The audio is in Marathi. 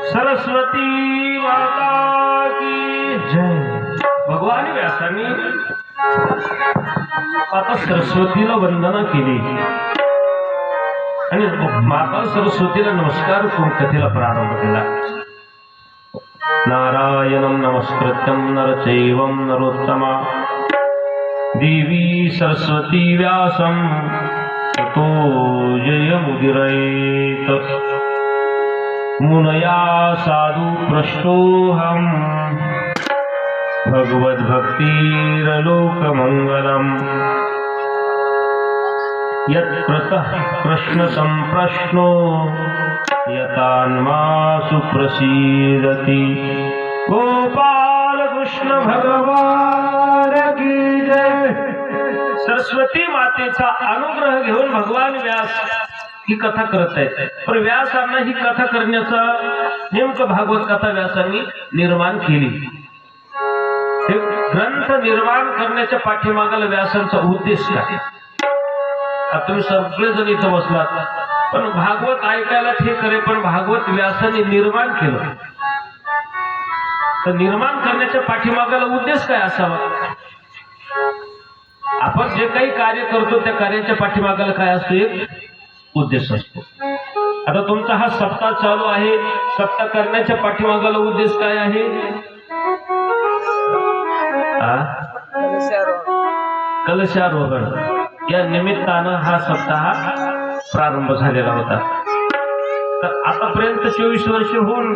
सरस्वती माता की जय। भगवान व्यासांनी आता सरस्वतीला वंदना केली आणि माता सरस्वतीला नमस्कार करून कथेला प्रारंभ केला। नारायणं नमस्कृत्यं नरचैवं नरोत्तमा देवी सरस्वती व्यासं ततो जयमुदीरयेत्। मुनया साधु पृष्ठोऽहं भगवद्भक्तिरलोकमङ्गलम्। यत्प्रतः प्रश्नसम्प्रश्नो यतान्मासु प्रसीदति। गोपाल कृष्ण भगवान की जय। सरस्वती मातेचा अनुग्रह घेऊन भगवान व्यास ही कथा करत आहेत। पण व्यासांना ही कथा करण्याचा नेमकं भागवत कथा व्यासांनी निर्माण केली। हे ग्रंथ निर्माण करण्याच्या पाठीमागाला व्यासांचा उद्देश काय? आता तुम्ही सगळेजण इथं बसलात पण भागवत ऐकायला ठीक करे, पण भागवत व्यासांनी निर्माण केलं तर निर्माण करण्याच्या पाठीमागाला उद्देश काय असावा? आपण जे काही कार्य करतो त्या कार्याच्या पाठीमागाला काय असतो? एक उद्देश असतो। आता तुमचा हा सप्ताह चालू आहे, सप्ताह करण्याच्या पाठीमागाला उद्देश काय आहे? कलशारोहण या निमित्तानं हा सप्ताह प्रारंभ झालेला होता। तर आतापर्यंत 24 वर्ष होऊन